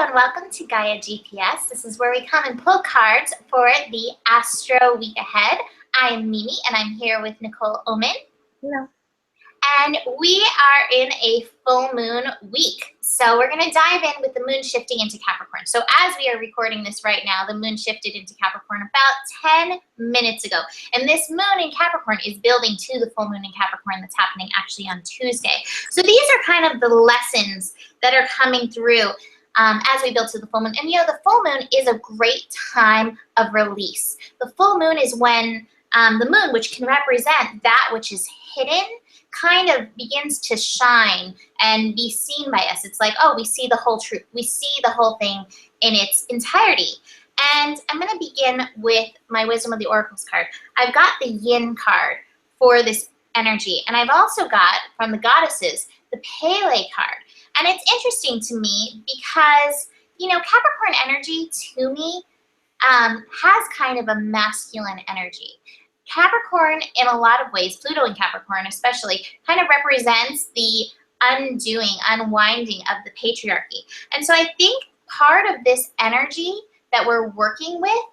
and welcome to Gaia GPS. This is where we come and pull cards for the Astro week ahead. I am Mimi and I'm here with Nicole Oman. Hello. And we are in a full moon week. So we're going to dive in with the moon shifting into Capricorn. So as we are recording this right now, the moon shifted into Capricorn about 10 minutes ago. And this moon in Capricorn is building to the full moon in Capricorn that's happening actually on Tuesday. So these are kind of the lessons that are coming through as we build to the full moon. And the full moon is a great time of release. The full moon is when the moon, which can represent that which is hidden, kind of begins to shine and be seen by us. It's like, oh, we see the whole truth. We see the whole thing in its entirety. And I'm going to begin with my Wisdom of the Oracles card. I've got the Yin card for this energy. And I've also got, from the goddesses, the Pele card. And it's interesting to me because, Capricorn energy to me has kind of a masculine energy. Capricorn, in a lot of ways, Pluto in Capricorn especially, kind of represents the unwinding of the patriarchy. And so I think part of this energy that we're working with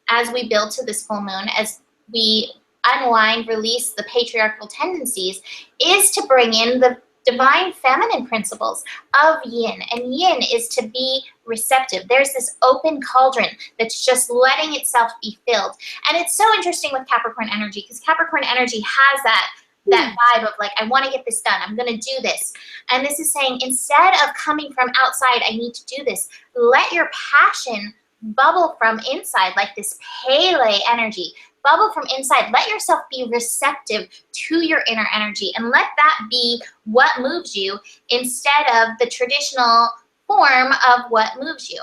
as we build to this full moon, as we unwind, release the patriarchal tendencies, is to bring in the divine feminine principles of yin. And yin is to be receptive. There's this open cauldron that's just letting itself be filled. And it's so interesting with Capricorn energy because Capricorn energy has that vibe of like, I want to get this done. I'm going to do this. And this is saying, instead of coming from outside, I need to do this. Let your passion bubble from inside, like this Pele energy. Bubble from inside. Let yourself be receptive to your inner energy and let that be what moves you instead of the traditional form of what moves you.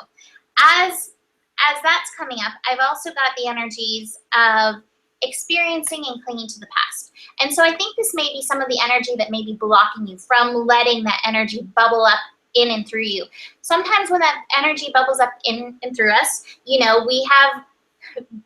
As that's coming up, I've also got the energies of experiencing and clinging to the past. And so I think this may be some of the energy that may be blocking you from letting that energy bubble up in and through you. Sometimes when that energy bubbles up in and through us, we have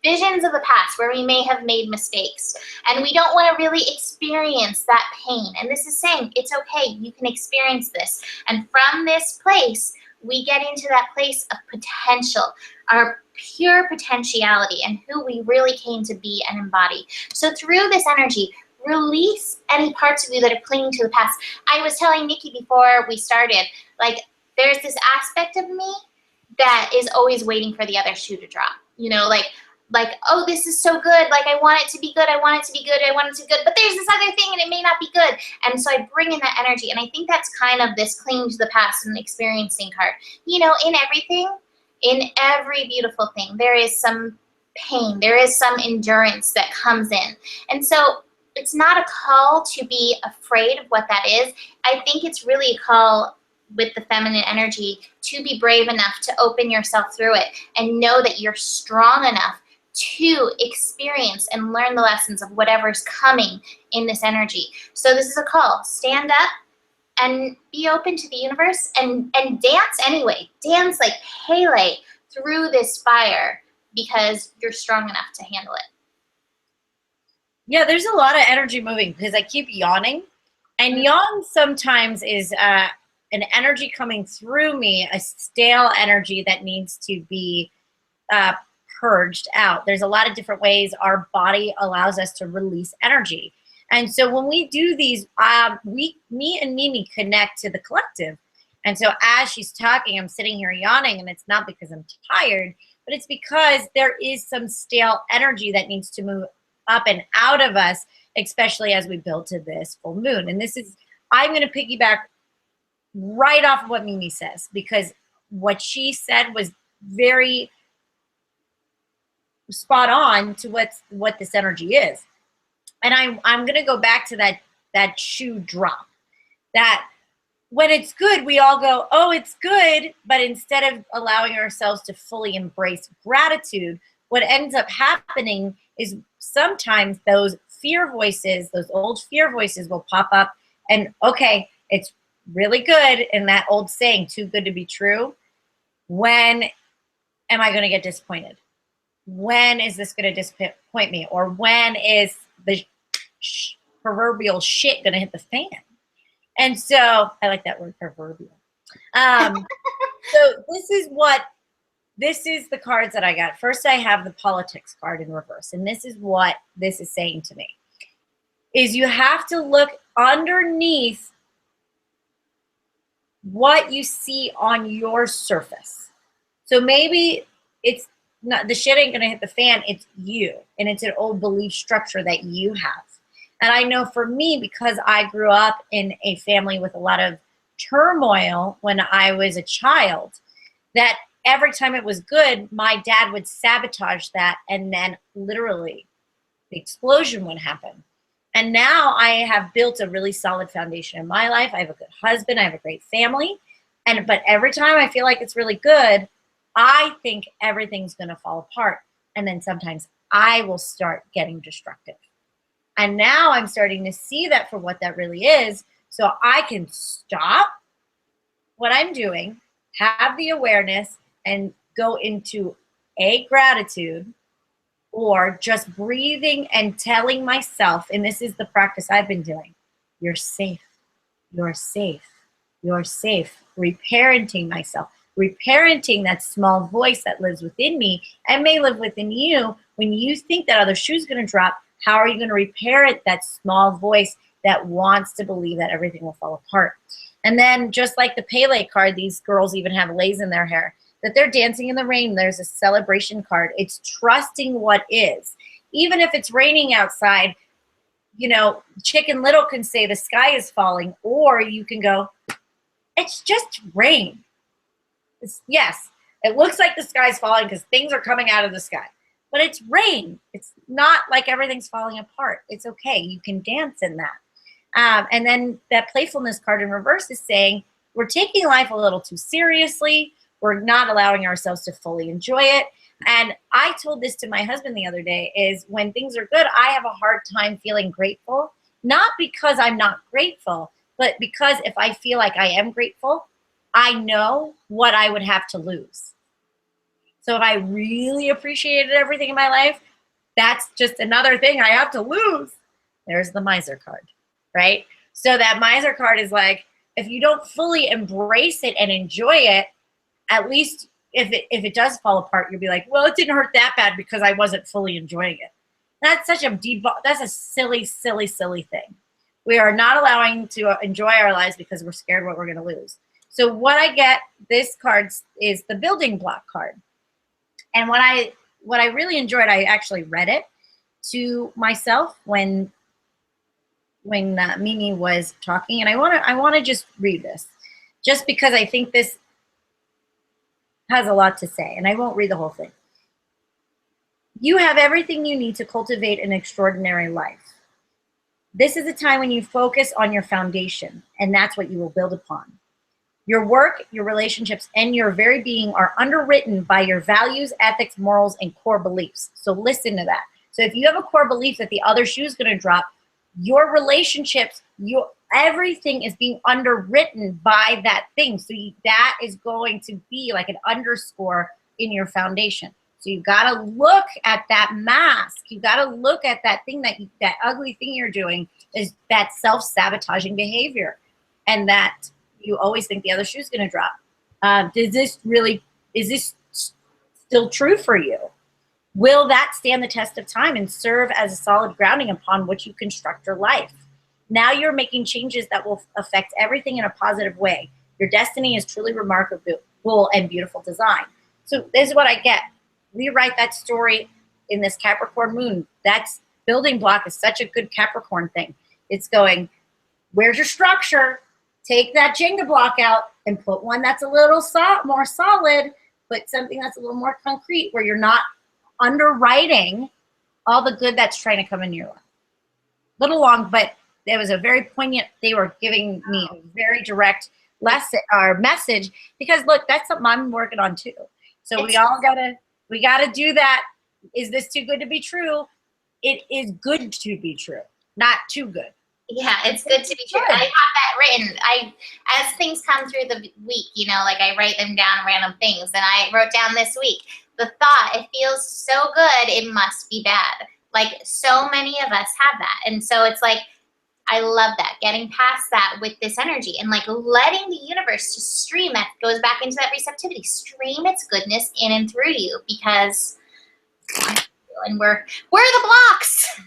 visions of the past where we may have made mistakes and we don't want to really experience that pain. And this is saying it's okay, you can experience this. And from this place, we get into that place of potential, our pure potentiality and who we really came to be and embody. So through this energy, release any parts of you that are clinging to the past. I was telling Nikki before we started, like there's this aspect of me that is always waiting for the other shoe to drop. Like, oh, this is so good. Like, I want it to be good. I want it to be good. I want it to be good. But there's this other thing and it may not be good. And so I bring in that energy. And I think that's kind of this clinging to the past and experiencing card. In everything, in every beautiful thing, there is some pain. There is some endurance that comes in. And so it's not a call to be afraid of what that is. I think it's really a call with the feminine energy to be brave enough to open yourself through it and know that you're strong enough to experience and learn the lessons of whatever's coming in this energy. So this is a call. Stand up and be open to the universe and dance anyway. Dance like Pele through this fire because you're strong enough to handle it. Yeah, there's a lot of energy moving because I keep yawning. And yawn sometimes is an energy coming through me, a stale energy that needs to be purged out. There's a lot of different ways our body allows us to release energy. And so when we do these, me and Mimi connect to the collective. And so as she's talking, I'm sitting here yawning, and it's not because I'm tired, but it's because there is some stale energy that needs to move up and out of us, especially as we build to this full moon. And this is, I'm going to piggyback right off of what Mimi says, because what she said was very spot on to what this energy is. And I'm going to go back to that shoe drop. That when it's good, we all go, oh, it's good. But instead of allowing ourselves to fully embrace gratitude, what ends up happening is sometimes those fear voices, those old fear voices will pop up and, okay, it's really good. And that old saying, too good to be true. When am I going to get disappointed? When is this going to disappoint me? Or when is the proverbial shit going to hit the fan? And so I like that word, proverbial. So this is the cards that I got. First, I have the politics card in reverse. And this is what this is saying to me. Is you have to look underneath what you see on your surface. So maybe it's not, the shit ain't gonna hit the fan, it's you. And it's an old belief structure that you have. And I know for me, because I grew up in a family with a lot of turmoil when I was a child, that every time it was good, my dad would sabotage that, and then literally the explosion would happen. And now I have built a really solid foundation in my life. I have a good husband, I have a great family. But every time I feel like it's really good, I think everything's gonna fall apart. And then sometimes I will start getting destructive. And now I'm starting to see that for what that really is. So I can stop what I'm doing, have the awareness, and go into a gratitude, or just breathing and telling myself, and this is the practice I've been doing, you're safe, you're safe, you're safe. Reparenting myself, reparenting that small voice that lives within me and may live within you. When you think that other shoe's gonna drop, how are you gonna reparent that small voice that wants to believe that everything will fall apart? And then just like the Pele card, these girls even have lays in their hair, that they're dancing in the rain. There's a celebration card. It's trusting what is. Even if it's raining outside, you know, Chicken Little can say the sky is falling, or you can go, it's just rain. Yes, it looks like the sky's falling because things are coming out of the sky, but it's rain. It's not like everything's falling apart. It's okay. You can dance in that. And then that playfulness card in reverse is saying we're taking life a little too seriously. We're not allowing ourselves to fully enjoy it. And I told this to my husband the other day, is when things are good, I have a hard time feeling grateful, not because I'm not grateful, but because if I feel like I am grateful, I know what I would have to lose. So if I really appreciated everything in my life, that's just another thing I have to lose. There's the miser card, right? So that miser card is like, if you don't fully embrace it and enjoy it, at least if it does fall apart, you'll be like, well, it didn't hurt that bad because I wasn't fully enjoying it. That's such a that's a silly, silly, silly thing. We are not allowing to enjoy our lives because we're scared what we're going to lose. So what I get, this card is the building block card. And what I really enjoyed, I actually read it to myself when Mimi was talking, and I want to just read this, just because I think this has a lot to say, and I won't read the whole thing. You have everything you need to cultivate an extraordinary life. This is a time when you focus on your foundation, and that's what you will build upon. Your work, your relationships, and your very being are underwritten by your values, ethics, morals, and core beliefs. So listen to that. So if you have a core belief that the other shoe is going to drop, your relationships, everything is being underwritten by that thing. So that is going to be like an underscore in your foundation. So you got to look at that mask. You got to look at that thing, that ugly thing you're doing is that self-sabotaging behavior, and that you always think the other shoe's going to drop. Is this still true for you? Will that stand the test of time and serve as a solid grounding upon which you construct your life? Now you're making changes that will affect everything in a positive way. Your destiny is truly remarkable and beautiful design. So this is what I get. Rewrite that story in this Capricorn moon. That's building block is such a good Capricorn thing. It's going, where's your structure? Take that Jenga block out and put one that's a little more solid, but something that's a little more concrete, where you're not underwriting all the good that's trying to come in your life. A little long, but it was a very poignant. They were giving me a very direct lesson or message, because look, that's something I'm working on too. So we gotta do that. Is this too good to be true? It is good to be true, not too good. Yeah, it's good to be true. I have that written. As things come through the week, you know, like I write them down, random things, and I wrote down this week, the thought, it feels so good, it must be bad. Like so many of us have that. And so it's like, I love that. Getting past that with this energy and like letting the universe just stream, that goes back into that receptivity, stream its goodness in and through you, because and we're the blocks.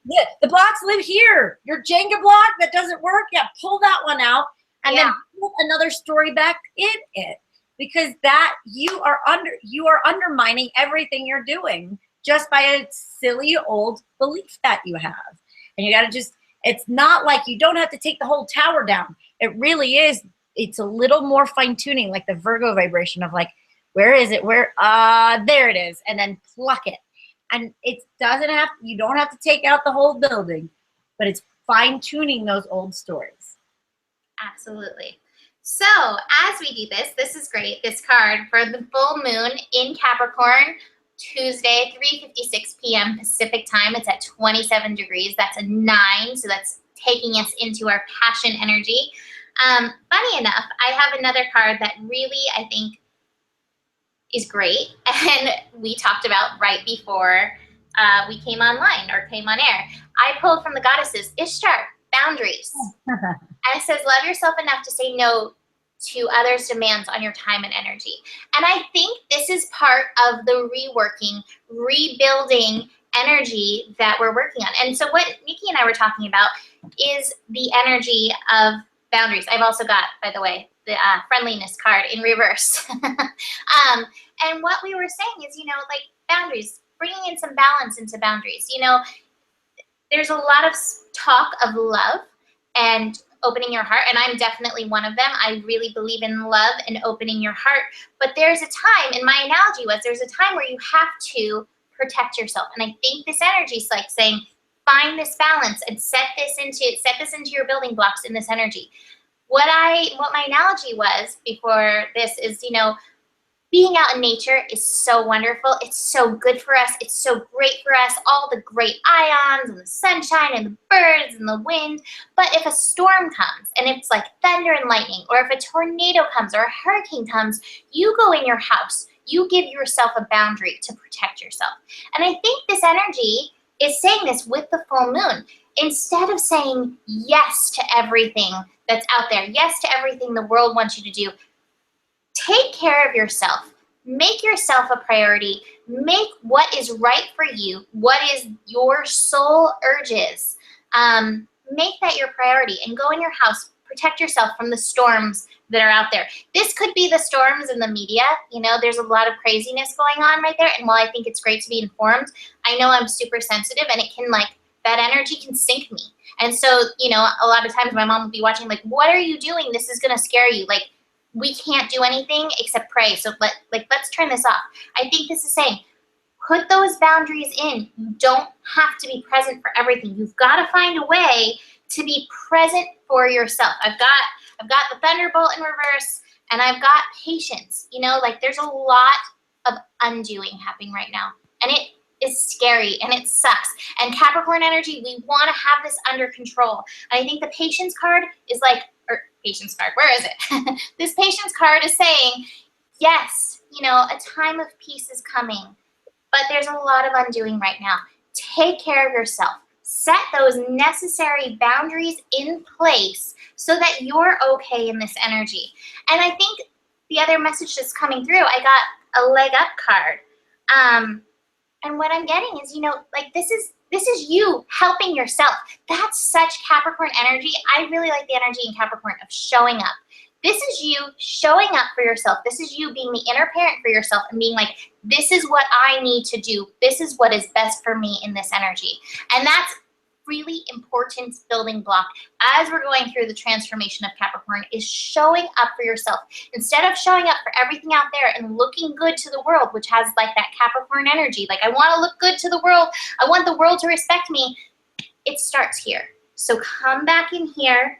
Yeah, the blocks live here. Your Jenga block that doesn't work, yeah, pull that one out and then put another story back in it, because that you are undermining everything you're doing just by a silly old belief that you have. And you got to just, it's not like you don't have to take the whole tower down. It really is. It's a little more fine tuning, like the Virgo vibration of like, where is it? There it is. And then pluck it. And it doesn't have, you don't have to take out the whole building, but it's fine tuning those old stories. Absolutely. So as we do this, this is great. This card for the full moon in Capricorn, Tuesday, 3:56 p.m. Pacific time. It's at 27 degrees. That's a 9. So that's taking us into our passion energy. Funny enough, I have another card that really, I think, is great, and we talked about right before we came online or came on air. I pulled from the goddesses, Ishtar, boundaries. And it says, love yourself enough to say no to others' demands on your time and energy. And I think this is part of the reworking, rebuilding energy that we're working on. And so what Nikki and I were talking about is the energy of boundaries. I've also got, by the way, the friendliness card in reverse. And what we were saying is, like boundaries, bringing in some balance into boundaries. There's a lot of talk of love and opening your heart, and I'm definitely one of them. I really believe in love and opening your heart. But there's a time, and my analogy was, there's a time where you have to protect yourself. And I think this energy is like saying, find this balance and set this into your building blocks in this energy. What my analogy was before this is, being out in nature is so wonderful. It's so good for us. It's so great for us. All the great ions and the sunshine and the birds and the wind. But if a storm comes and it's like thunder and lightning, or if a tornado comes or a hurricane comes, you go in your house. You give yourself a boundary to protect yourself. And I think this energy is saying this with the full moon. Instead of saying yes to everything that's out there, yes to everything the world wants you to do, take care of yourself. Make yourself a priority. Make what is right for you, what is your soul urges. Make that your priority and go in your house. Protect yourself from the storms that are out there. This could be the storms in the media. There's a lot of craziness going on right there. And while I think it's great to be informed, I know I'm super sensitive, and it can that energy can sink me. And so, a lot of times my mom will be watching, like, what are you doing? This is going to scare you. Like, we can't do anything except pray. So let's turn this off. I think this is saying, put those boundaries in. You don't have to be present for everything. You've got to find a way to be present for yourself. I've got the thunderbolt in reverse, and I've got patience. There's a lot of undoing happening right now, and it is scary and it sucks. And Capricorn energy, we want to have this under control. And I think the patience card is patience card, where is it? This patience card is saying, yes, a time of peace is coming, but there's a lot of undoing right now. Take care of yourself. Set those necessary boundaries in place so that you're okay in this energy. And I think the other message that's coming through, I got a leg up card. And what I'm getting is, this is you helping yourself. That's such Capricorn energy. I really like the energy in Capricorn of showing up. This is you showing up for yourself. This is you being the inner parent for yourself and being like, this is what I need to do. This is what is best for me in this energy. And that's really important building block as we're going through the transformation of Capricorn, is showing up for yourself. Instead of showing up for everything out there and looking good to the world, which has that Capricorn energy, I want to look good to the world, I want the world to respect me, it starts here. So come back in here,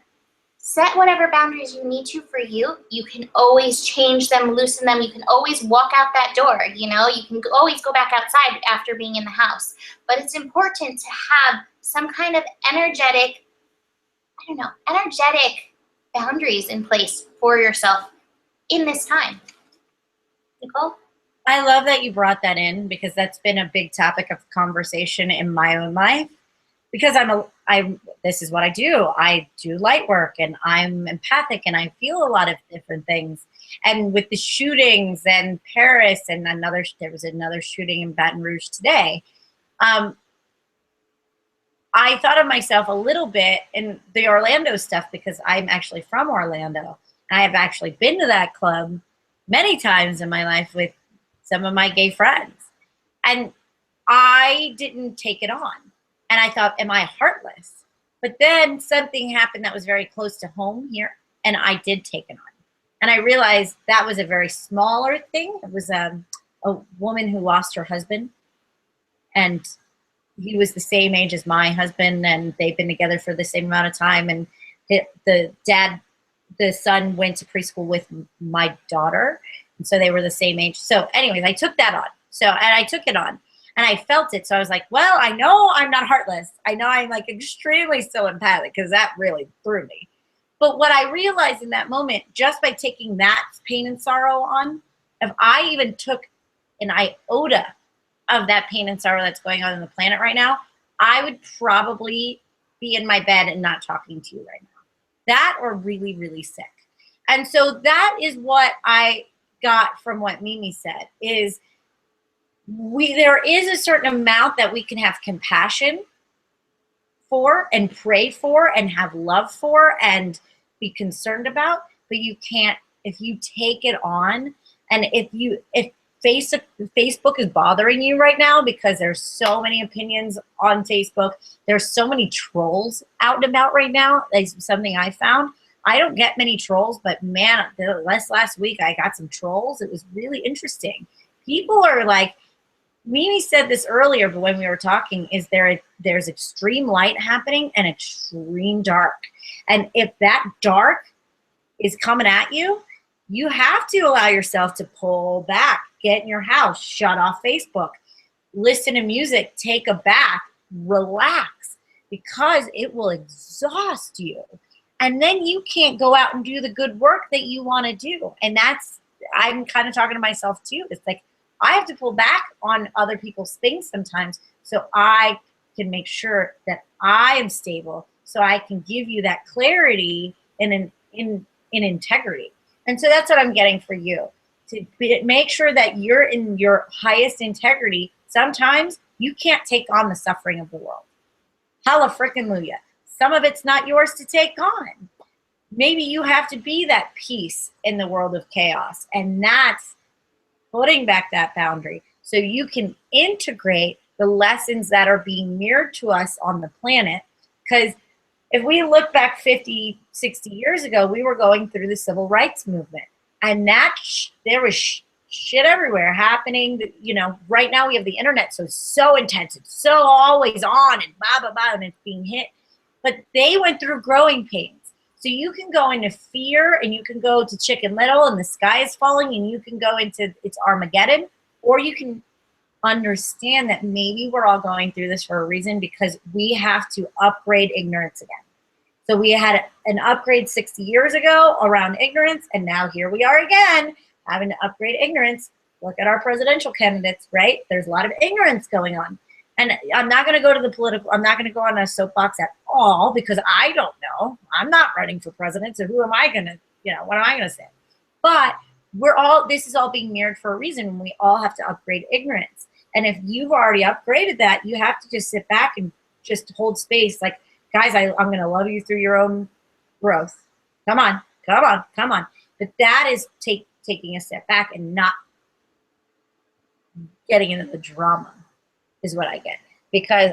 set whatever boundaries you need to for you. You can always change them, loosen them. You can always walk out that door, you can always go back outside after being in the house. But it's important to have some kind of energetic boundaries in place for yourself in this time. Nicole? I love that you brought that in, because that's been a big topic of conversation in my own life, because this is what I do. I do light work and I'm empathic and I feel a lot of different things. And with the shootings and Paris and there was another shooting in Baton Rouge today. I thought of myself a little bit in the Orlando stuff because I'm actually from Orlando. I have actually been to that club many times in my life with some of my gay friends. And I didn't take it on. And I thought, am I heartless? But then something happened that was very close to home here, and I did take it on. And I realized that was a very smaller thing. It was a woman who lost her husband, and he was the same age as my husband, and they've been together for the same amount of time. And the son went to preschool with my daughter, and so they were the same age. So anyways, I took that on. And I took it on. And I felt it. So I was like, well, I know I'm not heartless. I know I'm like extremely still empathic, because that really threw me. But what I realized in that moment, just by taking that pain and sorrow on, if I even took an iota of that pain and sorrow that's going on the planet right now, I would probably be in my bed and not talking to you right now. That or really, really sick. And so that is what I got from what Mimi said, is there is a certain amount that we can have compassion for and pray for and have love for and be concerned about, but you can't, if you take it on, and if Facebook is bothering you right now because there's so many opinions on Facebook, there's so many trolls out and about right now. That's something I found. I don't get many trolls, but man, last week I got some trolls. It was really interesting. People are like, Mimi said this earlier, but when we were talking, is there's extreme light happening and extreme dark. And if that dark is coming at you, you have to allow yourself to pull back, get in your house, shut off Facebook, listen to music, take a bath, relax, because it will exhaust you. And then you can't go out and do the good work that you want to do. And I'm kind of talking to myself too. It's like, I have to pull back on other people's things sometimes so I can make sure that I am stable, so I can give you that clarity and in integrity. And so that's what I'm getting for you, to make sure that you're in your highest integrity. Sometimes you can't take on the suffering of the world. Hallelujah. Some of it's not yours to take on. Maybe you have to be that peace in the world of chaos, and that's putting back that boundary so you can integrate the lessons that are being mirrored to us on the planet. Because if we look back 50, 60 years ago, we were going through the civil rights movement, and there was shit everywhere happening. Right now we have the internet, so intense, it's so always on and blah, blah, blah, and it's being hit. But they went through growing pains. So you can go into fear, and you can go to Chicken Little and the sky is falling, and you can go into it's Armageddon, or you can understand that maybe we're all going through this for a reason, because we have to upgrade ignorance again. So we had an upgrade 60 years ago around ignorance, and now here we are again having to upgrade ignorance. Look at our presidential candidates, right? There's a lot of ignorance going on. And I'm not going to go to I'm not going to go on a soapbox at all, because I don't know. I'm not running for president, so who am I going to, what am I going to say? But this is all being mirrored for a reason, and we all have to upgrade ignorance. And if you've already upgraded that, you have to just sit back and just hold space. Like, guys, I'm going to love you through your own growth. Come on. But that is taking a step back and not getting into the drama. Is what I get, because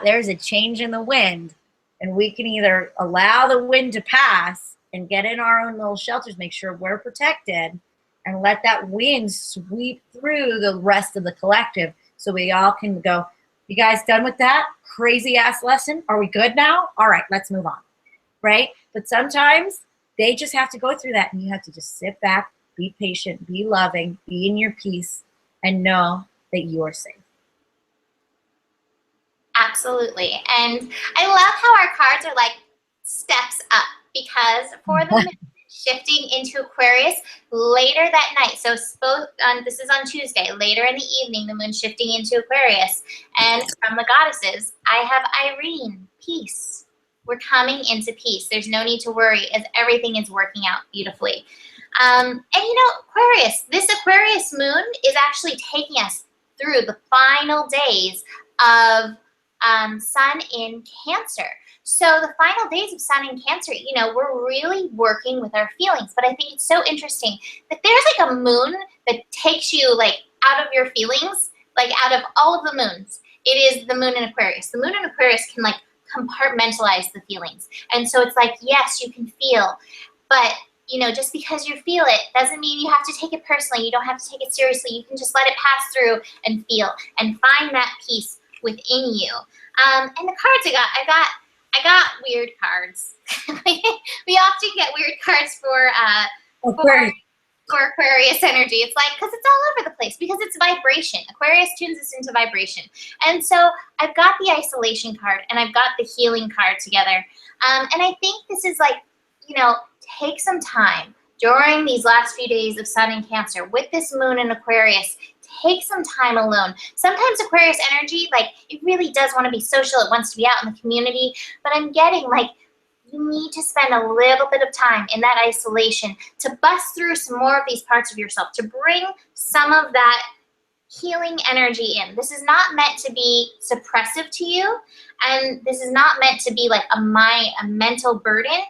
there's a change in the wind, and we can either allow the wind to pass and get in our own little shelters, make sure we're protected, and let that wind sweep through the rest of the collective, so we all can go, you guys done with that crazy ass lesson? Are we good now? All right, let's move on, right? But sometimes they just have to go through that, and you have to just sit back, be patient, be loving, be in your peace, and know that you're safe. Absolutely. And I love how our cards are like steps up, because for the shifting into Aquarius later that night. So this is on Tuesday. Later in the evening, the moon shifting into Aquarius. And from the goddesses, I have Irene, peace. We're coming into peace. There's no need to worry as everything is working out beautifully. And you know, Aquarius, this Aquarius moon is actually taking us through the final days of Sun in Cancer. So the final days of Sun in Cancer, you know, we're really working with our feelings. But I think it's so interesting that there's like a moon that takes you like out of your feelings, like out of all of the moons. It is the moon in Aquarius. The moon in Aquarius can like compartmentalize the feelings. And so it's like, yes, you can feel, but you know, just because you feel it doesn't mean you have to take it personally. You don't have to take it seriously. You can just let it pass through and feel and find that peace within you. And the cards I got weird cards. We often get weird cards for Aquarius energy. It's like, because it's all over the place, because it's vibration. Aquarius tunes us into vibration. And so I've got the isolation card and I've got the healing card together. And I think this is like, you know, take some time during these last few days of Sun in Cancer with this moon in Aquarius. Take some time alone. Sometimes Aquarius energy, like, it really does want to be social. It wants to be out in the community. But I'm getting, like, you need to spend a little bit of time in that isolation to bust through some more of these parts of yourself, to bring some of that healing energy in. This is not meant to be suppressive to you, and this is not meant to be like a mental burden,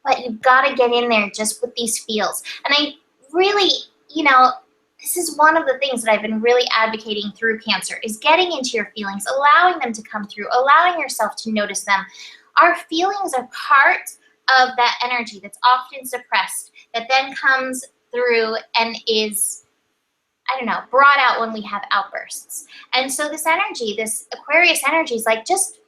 but you've got to get in there just with these feels. And I really, you know, this is one of the things that I've been really advocating through Cancer, is getting into your feelings, allowing them to come through, allowing yourself to notice them. Our feelings are part of that energy that's often suppressed, that then comes through and is, I don't know, brought out when we have outbursts. And so this energy, this Aquarius energy is like, just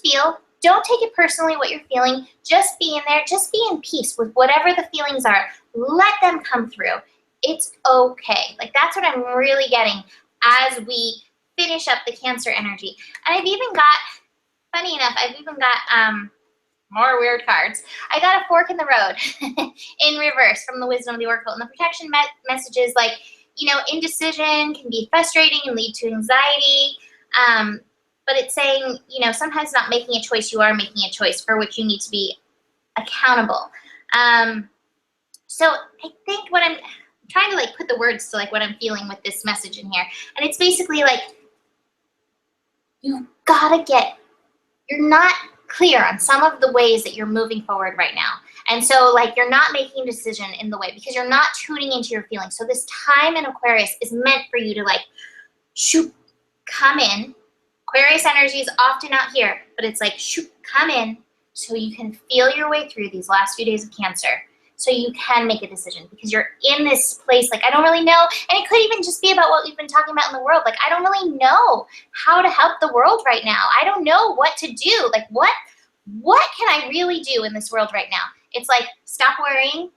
feel. Don't take it personally what you're feeling. Just be in there. Just be in peace with whatever the feelings are. Let them come through. It's okay. Like, that's what I'm really getting as we finish up the Cancer energy. And I've even got, funny enough, more weird cards. I got a fork in the road in reverse from the Wisdom of the Oracle. And the protection messages, like, you know, indecision can be frustrating and lead to anxiety. But it's saying, you know, sometimes not making a choice, you are making a choice for which you need to be accountable. So I think what I'm trying to like put the words to like what I'm feeling with this message in here. And it's basically like, you've got to you're not clear on some of the ways that you're moving forward right now. And so like, you're not making a decision in the way because you're not tuning into your feelings. So this time in Aquarius is meant for you to like, shoot, come in. Aquarius energy is often out here, but it's like, shoot, come in so you can feel your way through these last few days of Cancer. So you can make a decision because you're in this place, like, I don't really know. And it could even just be about what we've been talking about in the world. Like, I don't really know how to help the world right now. I don't know what to do. Like, what can I really do in this world right now? It's like, stop worrying.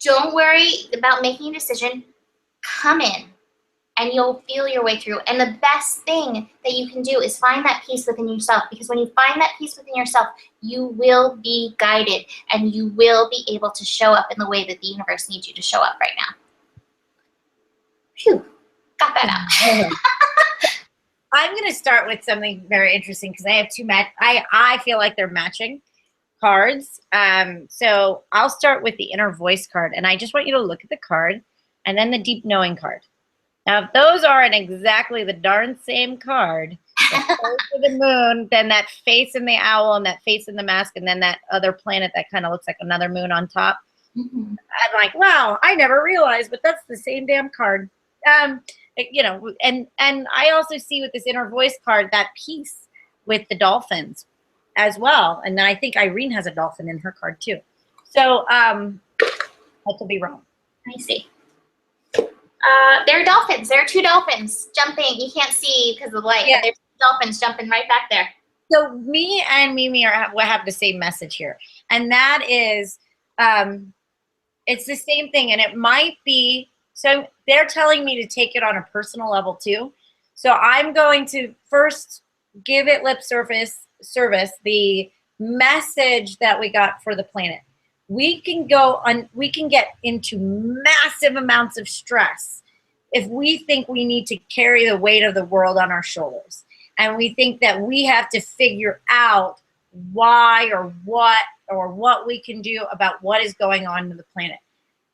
Don't worry about making a decision. Come in and you'll feel your way through. And the best thing that you can do is find that peace within yourself, because when you find that peace within yourself, you will be guided and you will be able to show up in the way that the universe needs you to show up right now. Phew, got that out. I'm going to start with something very interesting because I have two I feel like they're matching cards. So I'll start with the inner voice card, and I just want you to look at the card and then the deep knowing card. Now, if those aren't exactly the darn same card, the face of the moon, then that face in the owl and that face in the mask, and then that other planet that kind of looks like another moon on top. Mm-hmm. I'm like, wow, I never realized, but that's the same damn card. You know, and I also see with this inner voice card that piece with the dolphins as well. And then I think Irene has a dolphin in her card too. So I could be wrong. I see. There are dolphins. There are two dolphins jumping. You can't see because of the light, but there's dolphins jumping right back there. So me and Mimi have the same message here. And that is, it's the same thing. And it might be, so they're telling me to take it on a personal level too. So I'm going to first give it lip service, the message that we got for the planet. we can get into massive amounts of stress if we think we need to carry the weight of the world on our shoulders. And we think that we have to figure out why or what we can do about what is going on in the planet.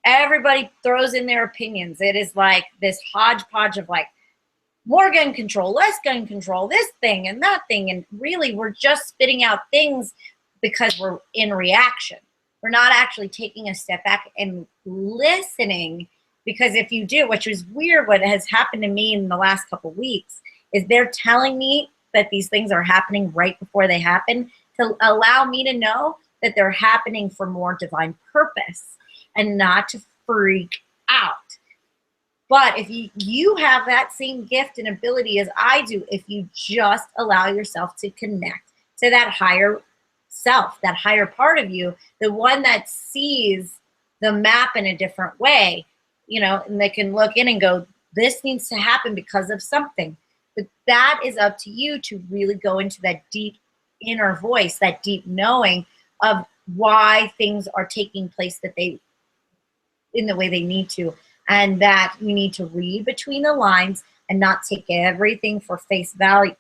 Everybody throws in their opinions. It is like this hodgepodge of like, more gun control, less gun control, this thing and that thing. And really, we're just spitting out things because we're in reaction. We're not actually taking a step back and listening. Because if you do, which is weird, what has happened to me in the last couple of weeks, is they're telling me that these things are happening right before they happen to allow me to know that they're happening for more divine purpose and not to freak out. But if you have that same gift and ability as I do, if you just allow yourself to connect to that higher self, that higher part of you, the one that sees the map in a different way, you know, and they can look in and go, this needs to happen because of something. But that is up to you to really go into that deep inner voice, that deep knowing of why things are taking place in the way they need to. And that you need to read between the lines and not take everything for face value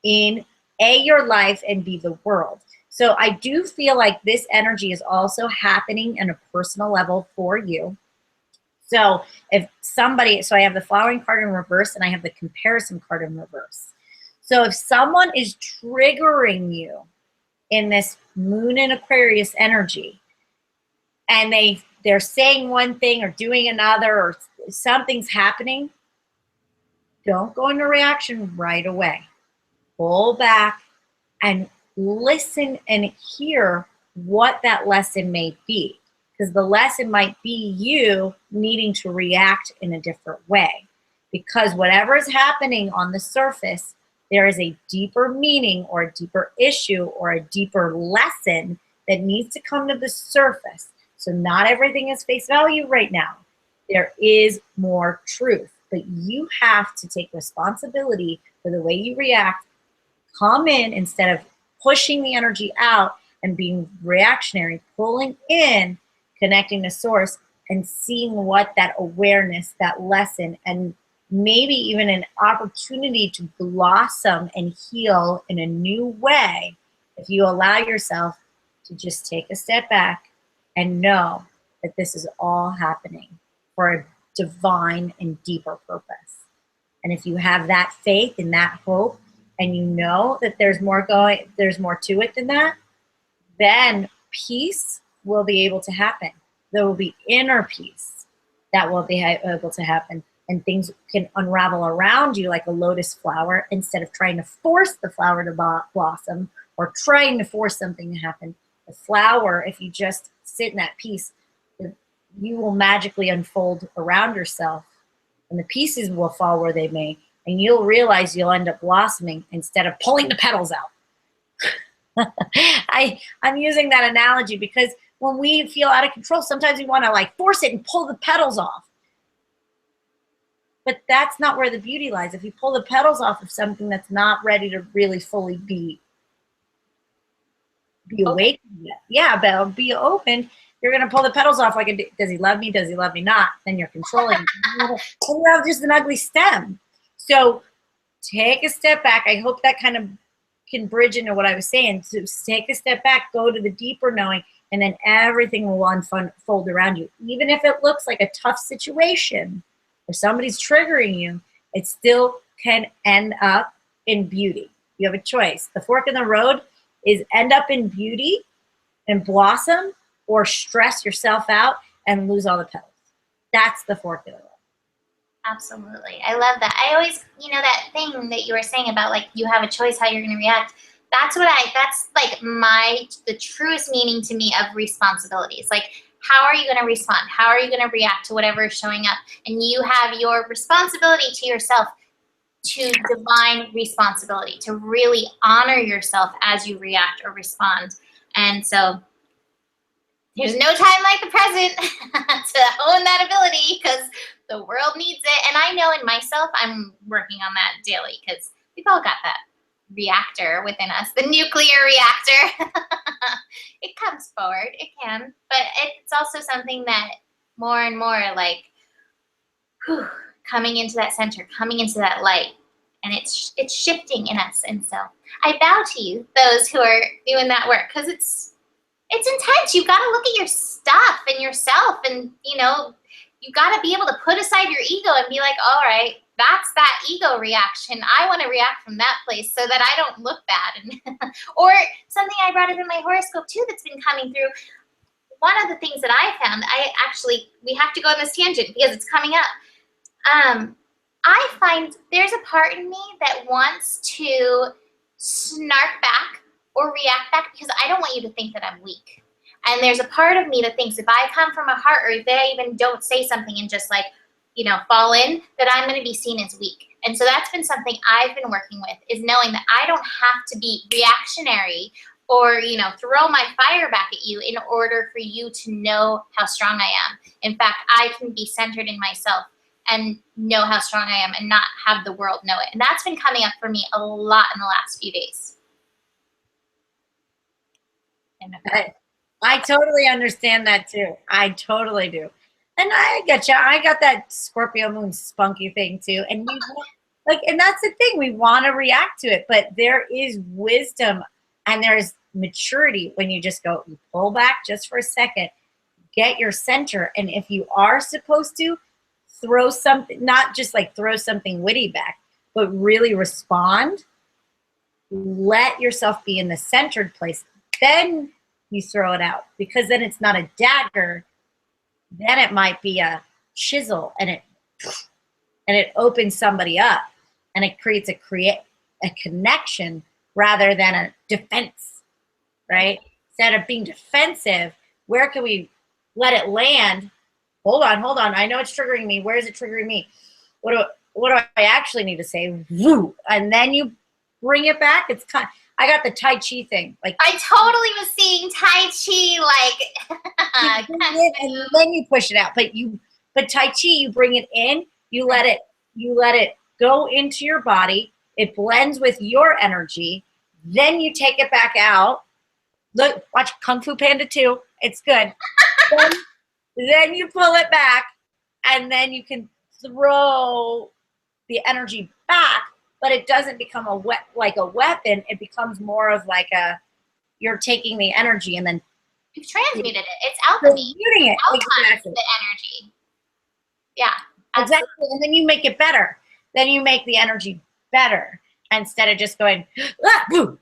in your life and be the world. So I do feel like this energy is also happening on a personal level for you. So I have the flowering card in reverse and I have the comparison card in reverse. So if someone is triggering you in this Moon in Aquarius energy and they're saying one thing or doing another or something's happening, don't go into reaction right away. Pull back and listen and hear what that lesson may be. Because the lesson might be you needing to react in a different way. Because whatever is happening on the surface, there is a deeper meaning or a deeper issue or a deeper lesson that needs to come to the surface. So not everything is face value right now. There is more truth, but you have to take responsibility for the way you react. Come in instead of pushing the energy out and being reactionary, pulling in, connecting to source and seeing what that awareness, that lesson, and maybe even an opportunity to blossom and heal in a new way if you allow yourself to just take a step back and know that this is all happening for a divine and deeper purpose. And if you have that faith and that hope, and you know that there's more to it than that, then peace will be able to happen. There will be inner peace that will be able to happen, and things can unravel around you like a lotus flower instead of trying to force the flower to blossom or trying to force something to happen. The flower, if you just sit in that peace, you will magically unfold around yourself, and the pieces will fall where they may, and you'll realize you'll end up blossoming instead of pulling the petals out. I'm using that analogy because when we feel out of control, sometimes we want to like force it and pull the petals off. But that's not where the beauty lies. If you pull the petals off of something that's not ready to really fully be awakened yet, yeah, but be open, you're going to pull the petals off like, does he love me? Does he love me not? Then you're controlling. You have just an ugly stem. So take a step back. I hope that kind of can bridge into what I was saying. So take a step back, go to the deeper knowing, and then everything will unfold around you. Even if it looks like a tough situation or somebody's triggering you, it still can end up in beauty. You have a choice. The fork in the road is end up in beauty and blossom, or stress yourself out and lose all the petals. That's the fork in the road. Absolutely. I love that. I always, that thing that you were saying about like, you have a choice how you're going to react. That's like the truest meaning to me of responsibilities. Like, how are you going to respond? How are you going to react to whatever is showing up? And you have your responsibility to yourself, to divine responsibility, to really honor yourself as you react or respond. And so there's no time like the present to own that ability, because the world needs it. And I know in myself, I'm working on that daily, because we've all got that. reactor within us, the nuclear reactor. It comes forward, it can, but it's also something that more and more like coming into that center, coming into that light, and it's shifting in us. And so I bow to you, those who are doing that work, because it's intense. You've got to look at your stuff and yourself, and you got to be able to put aside your ego and be like, all right, that's that ego reaction. I want to react from that place so that I don't look bad. And or something I brought up in my horoscope too that's been coming through. One of the things that I found, we have to go on this tangent because it's coming up. I find there's a part in me that wants to snark back or react back because I don't want you to think that I'm weak. And there's a part of me that thinks if I come from a heart, or if I even don't say something and just like, fall in, that I'm going to be seen as weak. And so that's been something I've been working with, is knowing that I don't have to be reactionary or, throw my fire back at you in order for you to know how strong I am. In fact, I can be centered in myself and know how strong I am and not have the world know it. And that's been coming up for me a lot in the last few days. I totally understand that too. I totally do. And I get you. I got that Scorpio moon spunky thing too. And and that's the thing. We want to react to it, but there is wisdom and there's maturity when you just go, you pull back just for a second, get your center. And if you are supposed to throw something, not just like throw something witty back, but really respond, let yourself be in the centered place. Then you throw it out, because then it's not a dagger. Then it might be a chisel, and it opens somebody up, and it creates a connection rather than a defense, right? Instead of being defensive, where can we let it land? Hold on. I know it's triggering me. Where is it triggering me? What do I actually need to say? Woo! And then you bring it back. I got the Tai Chi thing. Like, I totally was seeing Tai Chi, like, and then you push it out. But Tai Chi, you bring it in. You let it go into your body. It blends with your energy. Then you take it back out. Look, watch Kung Fu Panda 2. It's good. Then you pull it back, and then you can throw the energy back. But it doesn't become like a weapon. It becomes more of like you're taking the energy and then you've transmuted it. It's alchemy. It. Exactly. The energy. Yeah. Absolutely. Exactly. And then you make it better. Then you make the energy better instead of just going, boom.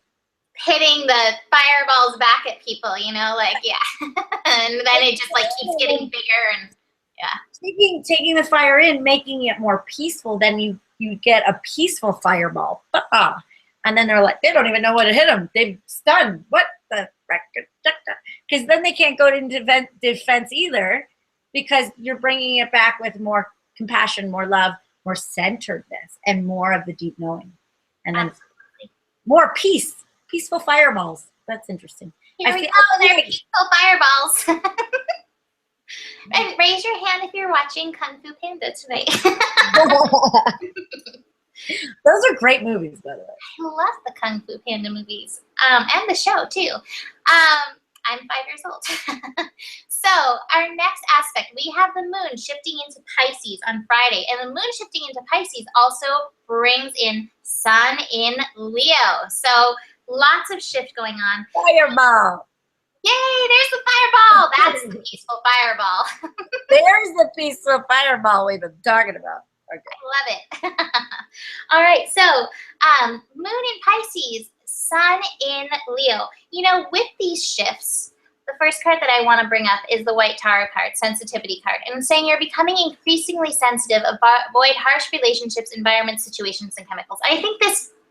Hitting the fireballs back at people, like, yeah. And then it just like keeps getting bigger and yeah. Taking the fire in, making it more peaceful, then you get a peaceful fireball. And then they're like, they don't even know what to hit them. They've stunned. What the heck? Because then they can't go into defense either, because you're bringing it back with more compassion, more love, more centeredness, and more of the deep knowing. And then more peaceful fireballs. That's interesting. Here we go. They're peaceful fireballs. And raise your hand if you're watching Kung Fu Panda tonight. Those are great movies, by the way. I love the Kung Fu Panda movies, and the show too. I'm 5 years old. So our next aspect, we have the moon shifting into Pisces on Friday, and the moon shifting into Pisces also brings in Sun in Leo. So lots of shift going on. Fireball. Yay, there's the fireball. That's the peaceful fireball. There's the peaceful fireball we've been talking about. Okay. I love it. All right, so moon in Pisces, Sun in Leo. With these shifts, the first card that I want to bring up is the White Tarot card, sensitivity card. And I'm saying you're becoming increasingly sensitive, avoid harsh relationships, environments, situations, and chemicals. I think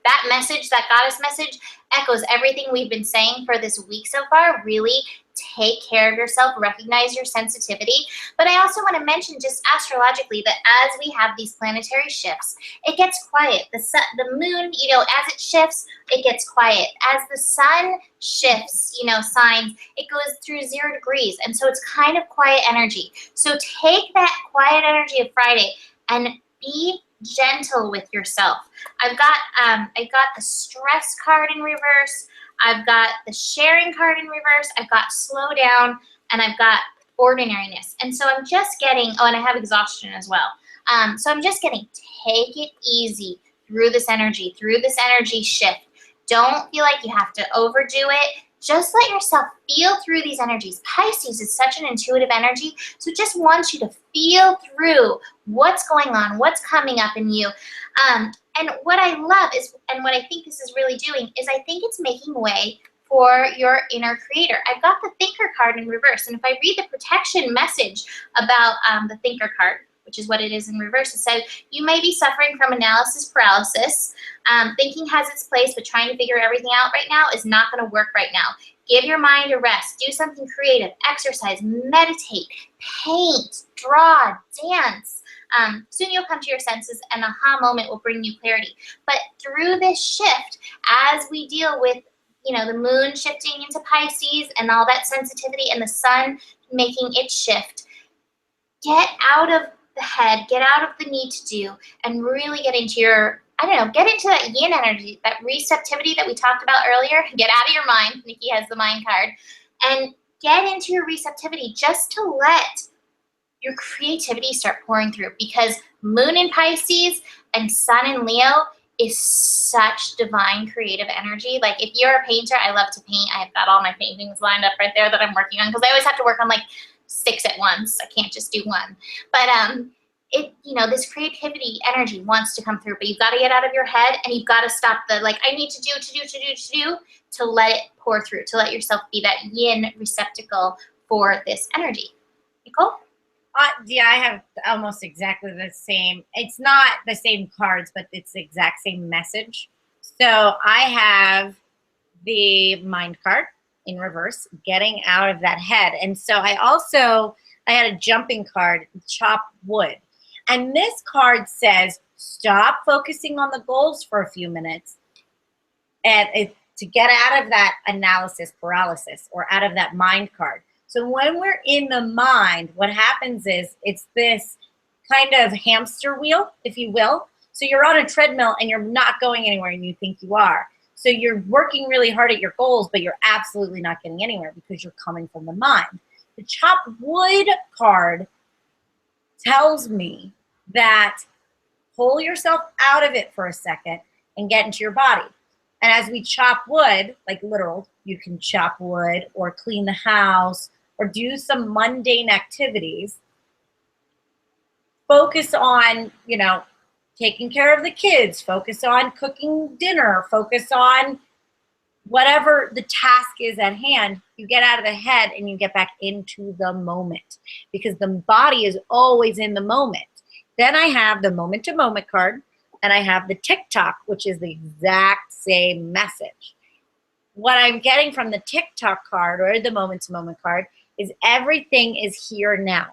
that message, that goddess message, echoes everything we've been saying for this week so far. Really take care of yourself, recognize your sensitivity. But I also want to mention, just astrologically, that as we have these planetary shifts, it gets quiet. The moon, as it shifts, it gets quiet. As the sun shifts, signs, it goes through 0 degrees. And so it's kind of quiet energy. So take that quiet energy of Friday and be gentle with yourself. I got the stress card in reverse. I've got the sharing card in reverse. I've got slow down, and I've got ordinariness. And so I'm just getting, oh, and I have exhaustion as well. So I'm just getting, take it easy through this energy shift. Don't feel like you have to overdo it. Just let yourself feel through these energies. Pisces is such an intuitive energy, so it just wants you to feel through what's going on, what's coming up in you. And what I love is, and what I think this is really doing, is I think it's making way for your inner creator. I've got the Thinker card in reverse, and if I read the protection message about the Thinker card, which is what it is in reverse, it says, you may be suffering from analysis paralysis. Thinking has its place, but trying to figure everything out right now is not going to work right now. Give your mind a rest. Do something creative. Exercise. Meditate. Paint. Draw. Dance. Soon you'll come to your senses, and an aha moment will bring you clarity. But through this shift, as we deal with, you know, the moon shifting into Pisces and all that sensitivity, and the sun making its shift, get out of the head, get out of the need to do, and really get into your, I don't know, get into that yin energy, that receptivity that we talked about earlier. Get out of your mind. Nikki has the mind card. And get into your receptivity, just to let your creativity start pouring through, because moon in Pisces and sun in Leo is such divine creative energy. Like, if you're a painter, I love to paint. I've got all my paintings lined up right there that I'm working on, because I always have to work on like 6 at once. I can't just do one. But it, you know, this creativity energy wants to come through, but you've got to get out of your head, and you've got to stop the, like, I need to do, to let it pour through, to let yourself be that yin receptacle for this energy. Nicole? Yeah, I have almost exactly the same. It's not the same cards, but it's the exact same message. So I have the mind card in reverse, getting out of that head. And so I had a jumping card, chop wood. And this card says, stop focusing on the goals for a few minutes, and to get out of that analysis paralysis, or out of that mind card. So when we're in the mind, what happens is, it's this kind of hamster wheel, if you will. So you're on a treadmill and you're not going anywhere, and you think you are. So you're working really hard at your goals, but you're absolutely not getting anywhere, because you're coming from the mind. The chop wood card tells me that pull yourself out of it for a second and get into your body. And as we chop wood, like literal, you can chop wood or clean the house or do some mundane activities. Focus on, you know, taking care of the kids, focus on cooking dinner, focus on whatever the task is at hand. You get out of the head and you get back into the moment, because the body is always in the moment. Then I have the moment to moment card, and I have the TikTok, which is the exact same message. What I'm getting from the TikTok card, or the moment to moment card, is everything is here now.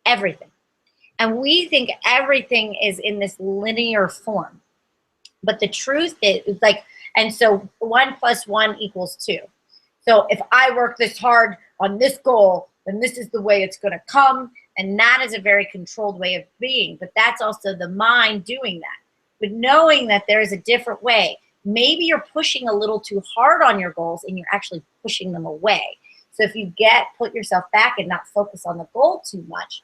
Everything. And we think everything is in this linear form. But the truth is, like, and so 1 + 1 = 2. So if I work this hard on this goal, then this is the way it's going to come. And that is a very controlled way of being. But that's also the mind doing that. But knowing that there is a different way. Maybe you're pushing a little too hard on your goals, and you're actually pushing them away. So if you put yourself back and not focus on the goal too much,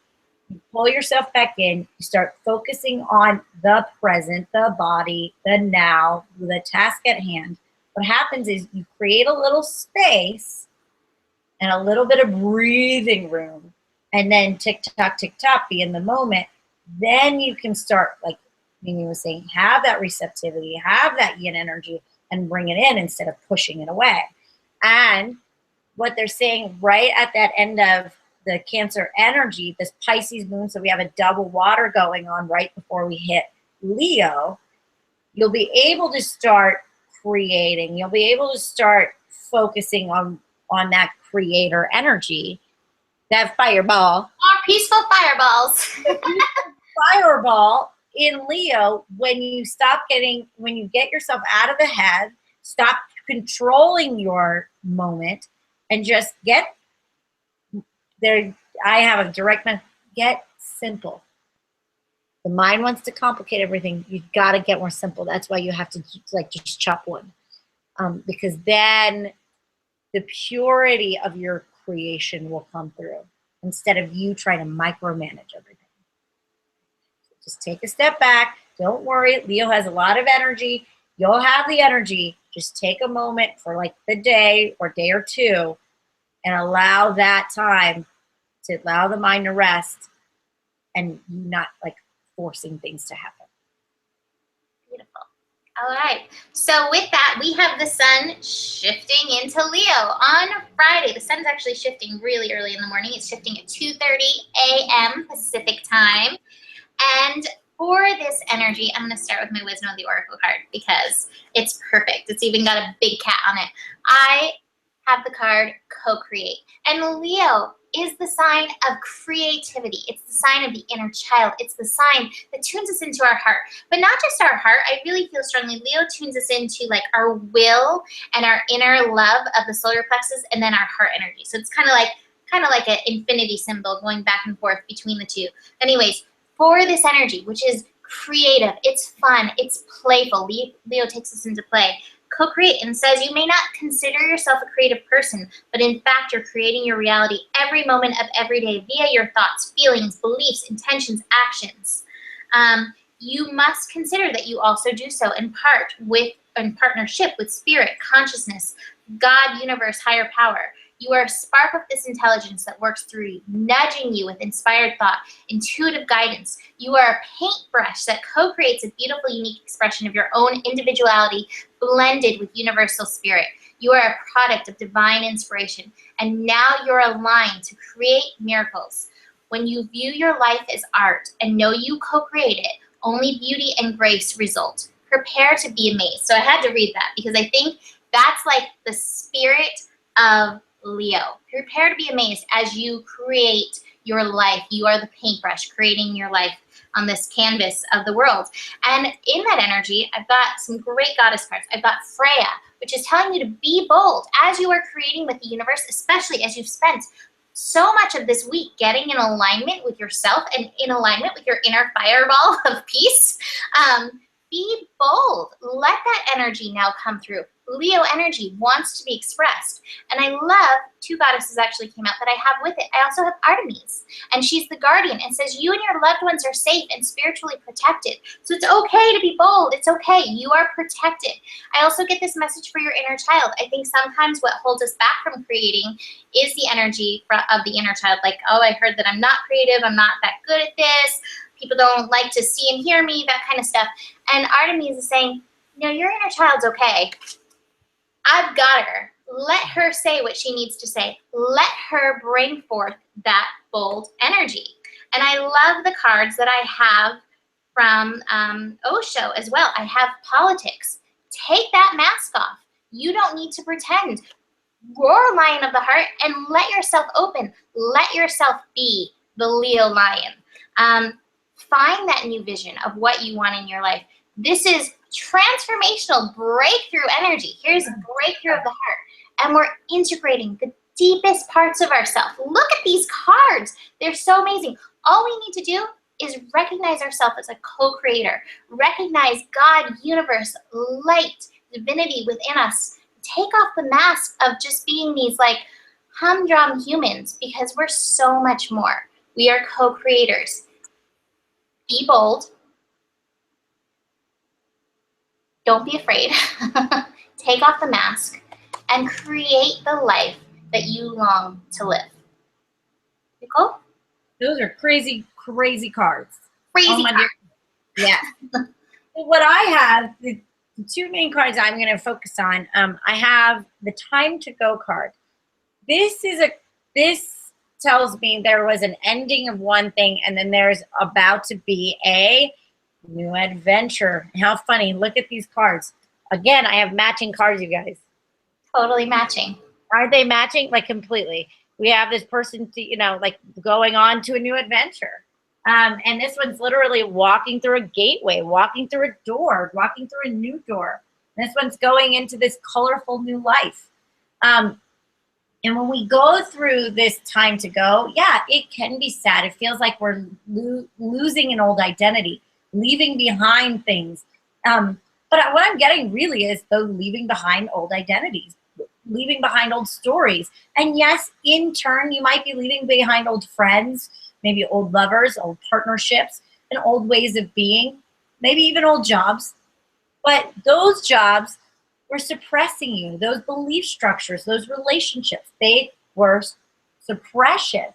you pull yourself back in, you start focusing on the present, the body, the now, the task at hand. What happens is you create a little space and a little bit of breathing room, and then tick-tock, be in the moment. Then you can start, like Mimi was saying, have that receptivity, have that yin energy, and bring it in instead of pushing it away. And what they're saying right at that end of the Cancer energy, this Pisces moon, so we have a double water going on right before we hit Leo, you'll be able to start creating. You'll be able to start focusing on that creator energy, that fireball. Our peaceful fireballs. Fireball in Leo, when you get yourself out of the head, stop controlling your moment, and just get there. I have a direct message. Get simple. The mind wants to complicate everything. You've got to get more simple. That's why you have to like just chop one, because then the purity of your creation will come through instead of you trying to micromanage everything. Just take a step back. Don't worry. Leo has a lot of energy. You'll have the energy. Just take a moment for like the day or day or two and allow that time to allow the mind to rest and not like forcing things to happen. Beautiful. All right. So with that, we have the sun shifting into Leo on Friday. The sun's actually shifting really early in the morning. It's shifting at 2:30 a.m. Pacific time. And for this energy, I'm going to start with my Wisdom of the Oracle card because it's perfect. It's even got a big cat on it. I have the card Co-Create. And Leo is the sign of creativity. It's the sign of the inner child. It's the sign that tunes us into our heart. But not just our heart. I really feel strongly Leo tunes us into like our will and our inner love of the solar plexus and then our heart energy. So it's kind of like an infinity symbol going back and forth between the two. Anyways, for this energy, which is creative, it's fun, it's playful. Leo takes us into play. Co-create and says you may not consider yourself a creative person, but in fact, you're creating your reality every moment of every day via your thoughts, feelings, beliefs, intentions, actions. You must consider that you also do so in partnership with spirit, consciousness, God, universe, higher power. You are a spark of this intelligence that works through you, nudging you with inspired thought, intuitive guidance. You are a paintbrush that co-creates a beautiful, unique expression of your own individuality blended with universal spirit. You are a product of divine inspiration, and now you're aligned to create miracles. When you view your life as art and know you co-create it, only beauty and grace result. Prepare to be amazed. So I had to read that because I think that's like the spirit of Leo. Prepare to be amazed as you create your life. You are the paintbrush creating your life on this canvas of the world. And in that energy, I've got some great goddess cards. I've got Freya, which is telling you to be bold as you are creating with the universe, especially as you've spent so much of this week getting in alignment with yourself and in alignment with your inner fireball of peace. Be bold. Let that energy now come through. Leo energy wants to be expressed. And I love, two goddesses actually came out that I have with it. I also have Artemis, and she's the guardian and says you and your loved ones are safe and spiritually protected. So it's okay to be bold. It's okay. You are protected. I also get this message for your inner child. I think sometimes what holds us back from creating is the energy of the inner child. Like, oh, I heard that I'm not creative. I'm not that good at this. People don't like to see and hear me, that kind of stuff. And Artemis is saying, no, your inner child's okay. I've got her. Let her say what she needs to say. Let her bring forth that bold energy. And I love the cards that I have from Osho as well. I have politics. Take that mask off. You don't need to pretend. Roar, lion of the heart, and let yourself open. Let yourself be the Leo lion. Find that new vision of what you want in your life. This is transformational breakthrough energy. Here's a breakthrough of the heart. And we're integrating the deepest parts of ourselves. Look at these cards. They're so amazing. All we need to do is recognize ourselves as a co-creator. Recognize God, universe, light, divinity within us. Take off the mask of just being these like humdrum humans because we're so much more. We are co-creators. Be bold. Don't be afraid. Take off the mask and create the life that you long to live. Nicole? Those are crazy, crazy cards. Crazy oh, cards. Yeah. What I have, the two main cards I'm going to focus on, I have the Time to Go card. This tells me there was an ending of one thing and then there's about to be a new adventure. How funny. Look at these cards. Again, I have matching cards, you guys. Totally matching. Aren't they matching? Like completely. We have this person, like going on to a new adventure. And this one's literally walking through a gateway, walking through a door, walking through a new door. And this one's going into this colorful new life. And when we go through this time to go, yeah, it can be sad. It feels like we're losing an old identity, leaving behind things. But what I'm getting really is though leaving behind old identities, leaving behind old stories. And yes, in turn, you might be leaving behind old friends, maybe old lovers, old partnerships, and old ways of being, maybe even old jobs. But those jobs were suppressing you. Those belief structures, those relationships, they were suppression.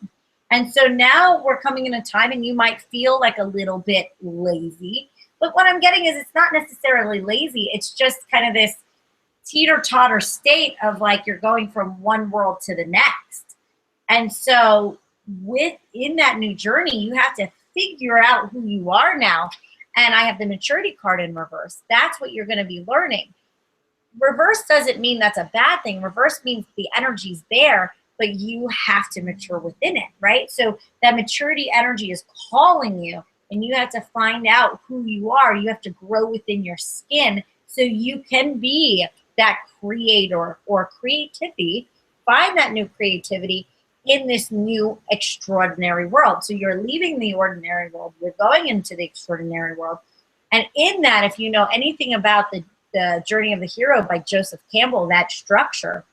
And so now we're coming in a time and you might feel like a little bit lazy. But what I'm getting is it's not necessarily lazy. It's just kind of this teeter-totter state of like you're going from one world to the next. And so within that new journey, you have to figure out who you are now. And I have the maturity card in reverse. That's what you're going to be learning. Reverse doesn't mean that's a bad thing. Reverse means the energy's there, but you have to mature within it, right? So that maturity energy is calling you, and you have to find out who you are. You have to grow within your skin so you can be that creator or creativity. Find that new creativity in this new extraordinary world. So you're leaving the ordinary world. You're going into the extraordinary world. And in that, if you know anything about the Journey of the Hero by Joseph Campbell, that structure,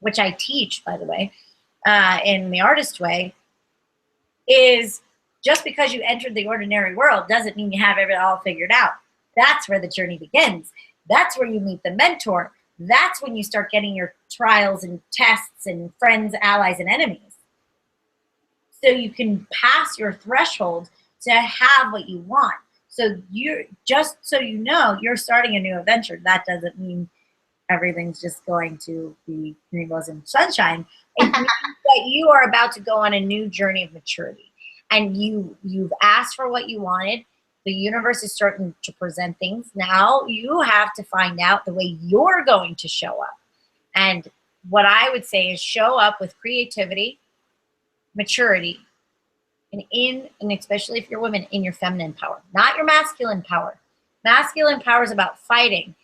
which I teach, by the way, in the Artist Way, is just because you entered the ordinary world doesn't mean you have it all figured out. That's where the journey begins. That's where you meet the mentor. That's when you start getting your trials and tests and friends, allies, and enemies. So you can pass your threshold to have what you want. So you're just so you know, you're starting a new adventure. That doesn't mean everything's just going to be rainbows and sunshine. It means that you are about to go on a new journey of maturity. And you've asked for what you wanted. The universe is starting to present things. Now you have to find out the way you're going to show up. And what I would say is show up with creativity, maturity, and especially if you're women, in your feminine power, not your masculine power. Masculine power is about fighting.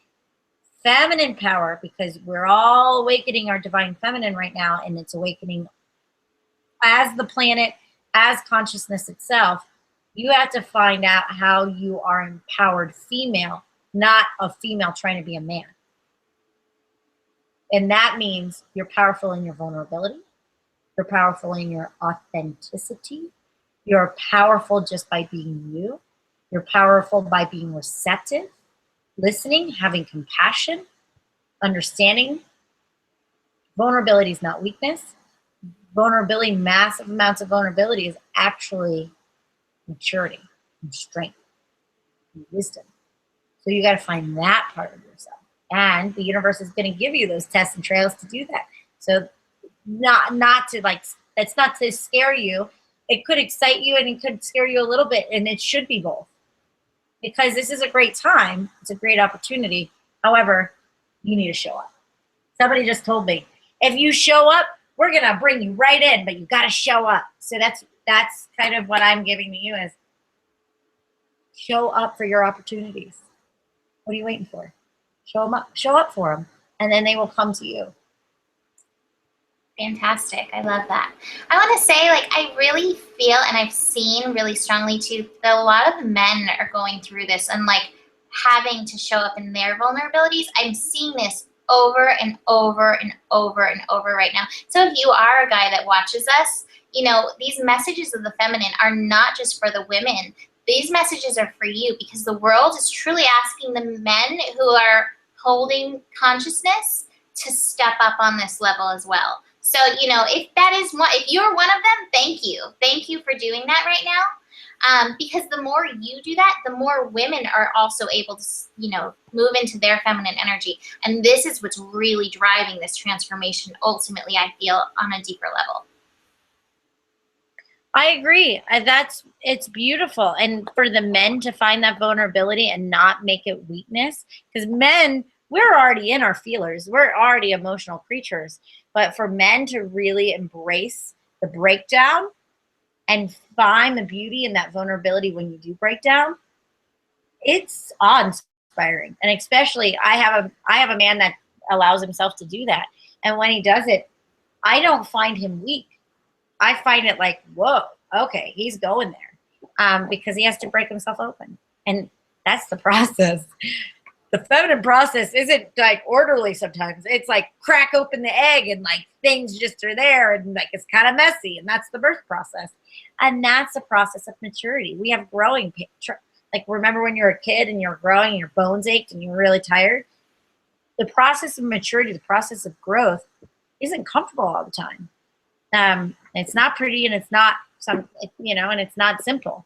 Feminine power, because we're all awakening our divine feminine right now, and it's awakening as the planet, as consciousness itself. You have to find out how you are empowered female, not a female trying to be a man. And that means you're powerful in your vulnerability. You're powerful in your authenticity. You're powerful just by being you. You're powerful by being receptive, listening, having compassion, understanding. Vulnerability is not weakness. Vulnerability, massive amounts of vulnerability, is actually maturity and strength and wisdom. So you got to find that part of yourself. And the universe is going to give you those tests and trails to do that. So not to like, it's not to scare you. It could excite you and it could scare you a little bit, and it should be both. Because this is a great time. It's a great opportunity. However, you need to show up. Somebody just told me, if you show up, we're going to bring you right in, but you got to show up. So that's kind of what I'm giving to you, is show up for your opportunities. What are you waiting for? Show them up. Show up for them, and then they will come to you. Fantastic. I love that. I want to say, like, I really feel, and I've seen really strongly too, that a lot of men are going through this and like having to show up in their vulnerabilities. I'm seeing this over and over and over and over right now. So if you are a guy that watches us, you know, these messages of the feminine are not just for the women. These messages are for you, because the world is truly asking the men who are holding consciousness to step up on this level as well. So, you know, if that is one, if you're one of them, thank you. Thank you for doing that right now. Because the more you do that, the more women are also able to, you know, move into their feminine energy. And this is what's really driving this transformation, ultimately, I feel, on a deeper level. I agree. It's beautiful. And for the men to find that vulnerability and not make it weakness, because men, we're already in our feelers. We're already emotional creatures. But for men to really embrace the breakdown and find the beauty in that vulnerability when you do break down, it's awe-inspiring. And especially, I have a man that allows himself to do that. And when he does it, I don't find him weak. I find it like, whoa, okay, he's going there, because he has to break himself open. And that's the process. The feminine process isn't like orderly sometimes. It's like crack open the egg and like things just are there and like it's kind of messy, and that's the birth process. And that's the process of maturity. We have growing, like remember when you were a kid and you're growing and your bones ached and you were really tired? The process of maturity, the process of growth isn't comfortable all the time. It's not pretty and it's not and it's not simple.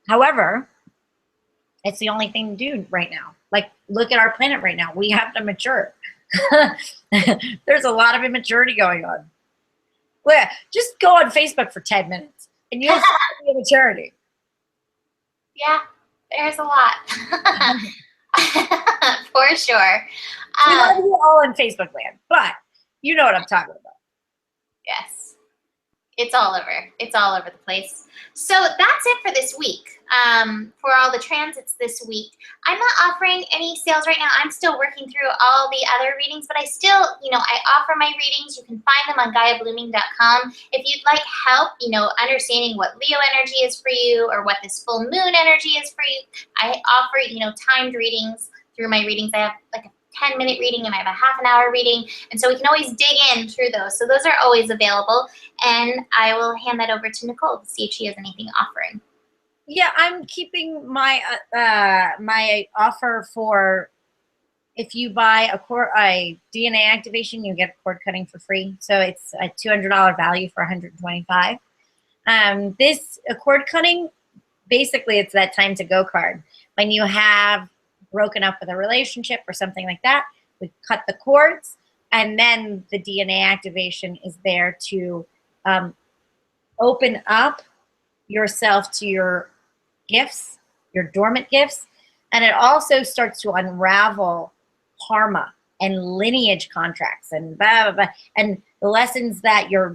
However, it's the only thing to do right now. Like, look at our planet right now. We have to mature. There's a lot of immaturity going on. Well, just go on Facebook for 10 minutes and you'll see the immaturity. Yeah, there's a lot. For sure. We love you all in Facebook land, but you know what I'm talking about. Yes. It's all over. It's all over the place. So that's it for this week. For all the transits this week, I'm not offering any sales right now. I'm still working through all the other readings, but I still, I offer my readings. You can find them on GaiaBlooming.com. If you'd like help, understanding what Leo energy is for you or what this full moon energy is for you, I offer, timed readings through my readings. I have like a 10-minute reading and I have a half an hour reading. And so we can always dig in through those. So those are always available. And I will hand that over to Nicole to see if she has anything offering. Yeah, I'm keeping my my offer for if you buy a DNA activation, you get a cord cutting for free. So it's a $200 value for $125. A cord cutting, basically it's that time to go card. When you have broken up with a relationship or something like that, we cut the cords, and then the DNA activation is there to open up yourself to your gifts, your dormant gifts, and it also starts to unravel karma and lineage contracts and blah, blah, blah, and the lessons that your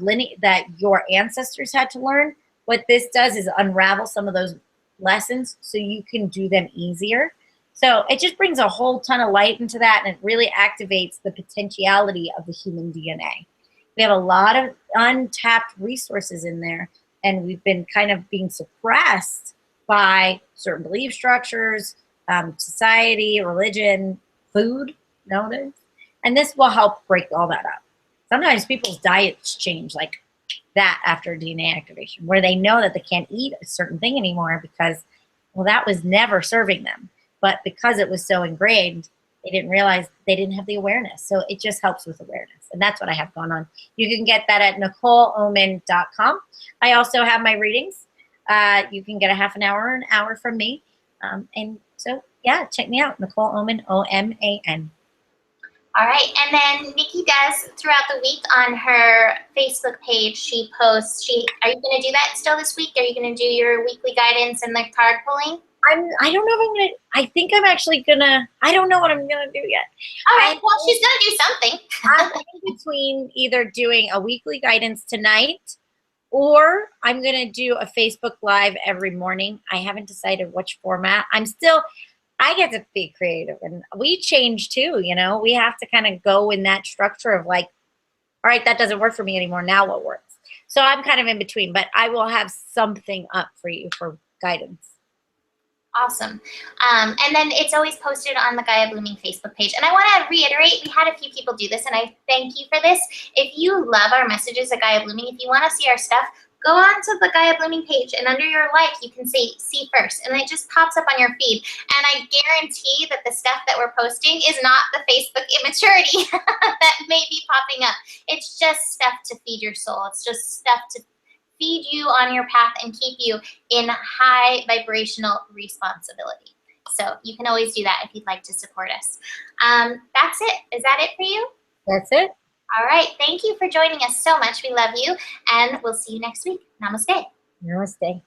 ancestors had to learn. What this does is unravel some of those lessons so you can do them easier. So it just brings a whole ton of light into that, and it really activates the potentiality of the human DNA. We have a lot of untapped resources in there, and we've been kind of being suppressed by certain belief structures, society, religion, food, nowadays. And this will help break all that up. Sometimes people's diets change like that after DNA activation, where they know that they can't eat a certain thing anymore because, well, that was never serving them. But because it was so ingrained, they didn't realize they didn't have the awareness. So it just helps with awareness. And that's what I have going on. You can get that at NicoleOman.com. I also have my readings. You can get a half an hour or an hour from me. And so, yeah, check me out. Nicole Oman, O-M-A-N. All right. And then Nikki does throughout the week on her Facebook page, she posts, are you going to do that still this week? Are you going to do your weekly guidance and the card pulling? I don't know if I'm going to, I think I'm actually going to, I don't know what I'm going to do yet. All right. Well, she's going to do something. I'm in between either doing a weekly guidance tonight or I'm going to do a Facebook Live every morning. I haven't decided which format. I get to be creative, and we change too, we have to kind of go in that structure of like, all right, that doesn't work for me anymore. Now what works? So I'm kind of in between, but I will have something up for you for guidance. Awesome. And then it's always posted on the Gaia Blooming Facebook page. And I want to reiterate, we had a few people do this, and I thank you for this. If you love our messages at Gaia Blooming, if you want to see our stuff, go on to the Gaia Blooming page, and under your like, you can say see first, and it just pops up on your feed. And I guarantee that the stuff that we're posting is not the Facebook immaturity that may be popping up. It's just stuff to feed your soul. It's just stuff to feed you on your path and keep you in high vibrational responsibility. So you can always do that if you'd like to support us. That's it. Is that it for you? That's it. All right. Thank you for joining us so much. We love you, and we'll see you next week. Namaste. Namaste.